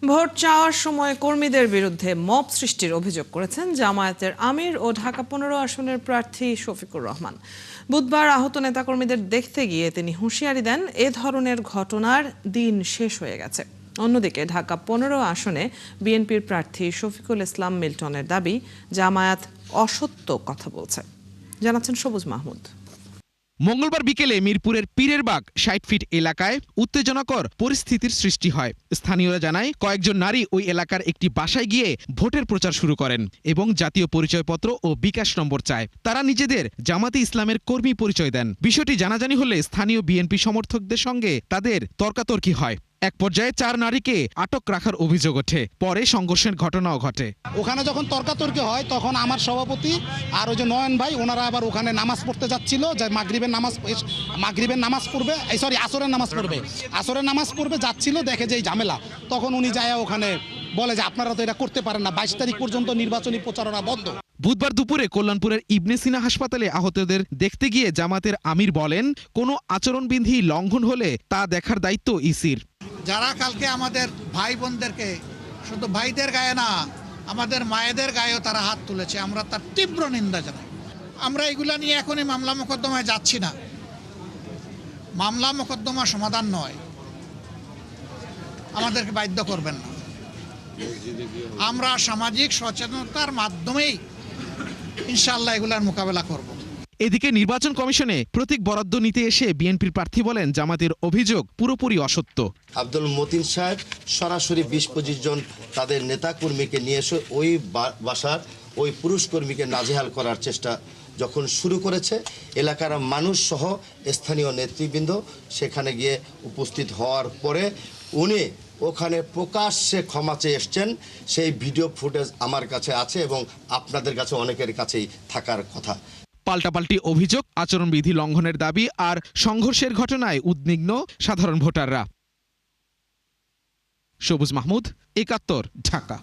Vote চাওয়ার সময় কর্মীদের বিরুদ্ধে মব সৃষ্টির অভিযোগ করেছেন জামায়াতের আমির ও ঢাকা ১৫ আসনের প্রার্থী শফিকুর রহমান। বুধবার আহত নেতাকর্মীদের দেখতে গিয়ে তিনি হুঁশিয়ারি দেন, এ ধরনের ঘটনার দিন শেষ হয়ে গেছে। অন্যদিকে ঢাকা ১৫ আসনে বিএনপির প্রার্থী শফিকুল ইসলাম মিল্টনের দাবি, জামায়াত অসত্য কথা বলছে। জানাচ্ছেন সবুজ মাহমুদ। মঙ্গলবার বিকেলে মিরপুরের পীরের বাগ ৬০ ফিট এলাকায় উত্তেজনাকর পরিস্থিতির সৃষ্টি হয়। স্থানীয়রা জানায়, কয়েকজন নারী ওই এলাকার একটি বাসায় গিয়ে ভোটের প্রচার শুরু করেন এবং জাতীয় পরিচয়পত্র ও বিকাশ নম্বর চায়। তারা নিজেদের জামাতে ইসলামের কর্মী পরিচয় দেন। বিষয়টি জানাজানি হলে স্থানীয় বিএনপি সমর্থকদের সঙ্গে তাদের তর্কাতর্কি হয়। এক পর্যায়ে ৪ নারীকে আটক রাখার অভিযোগ ওঠে। পরে সংঘর্ষের ঘটনাও ঘটে। ওখানে যখন তর্কাতর্কি হয় তখন আমার সভাপতি আর ওই যে নয়ন ভাই ওনারা আবার ওখানে নামাজ পড়তে যাচ্ছিল, যে মাগরিবের নামাজ পড়বে, আসরের নামাজ পড়বে যাচ্ছিল, দেখে যে এই ঝামেলা। তখন উনি যায় ওখানে বলে যে আপনারা তো এটা করতে পারেন না, ২২ তারিখ পর্যন্ত নির্বাচনী প্রচারণা বন্ধ। বুধবার দুপুরে কল্যাণপুরের ইবনে সিনা হাসপাতালে আহতদের দেখতে গিয়ে জামাতের আমির বলেন, কোনো আচরণবিধি লঙ্ঘন হলে তা দেখার দায়িত্ব ইসির। যারা কালকে আমাদের ভাই বোনদেরকে, শুধু ভাইদের গায়ে না, আমাদের মায়েদের গায়েও তারা হাত তুলেছে, আমরা তার তীব্র নিন্দা জানাই। আমরা এগুলা নিয়ে এখনই মামলা মোকদ্দমায় যাচ্ছি না। মামলা মোকদ্দমা সমাধান নয়, আমাদেরকে বাধ্য করবেন না। আমরা সামাজিক সচেতনতার মাধ্যমেই ইনশাআল্লাহ এগুলার মোকাবেলা করব। এদিকে নির্বাচন কমিশনে প্রতীক বরাদ্দ নিতে এসে বিএনপির প্রার্থী বলেন, জামাতের অভিযোগ পুরোপুরি অসত্য। আব্দুল মতিন সাহেব সরাসরি ২০-২৫ জন তাদের নেতা কর্মীকে নিয়ে এসে ওই বাসার ওই পুরুষ কর্মীকে নাজেহাল করার চেষ্টা যখন শুরু করেছে, এলাকার মানুষ সহ স্থানীয় নেতৃবৃন্দ সেখানে গিয়ে উপস্থিত হওয়ার পরে উনি ওখানে প্রকাশ্যে ক্ষমা চেয়ে এসছেন। সেই ভিডিও ফুটেজ আমার কাছে আছে এবং আপনাদের কাছে অনেকের কাছেই থাকার কথা। পাল্টাপাল্টি অভিযোগ, আচরণবিধি লঙ্ঘনের দাবি আর সংঘর্ষের ঘটনায় উদ্বিগ্ন সাধারণ ভোটাররা। সবুজ মাহমুদ, ৭১, ঢাকা।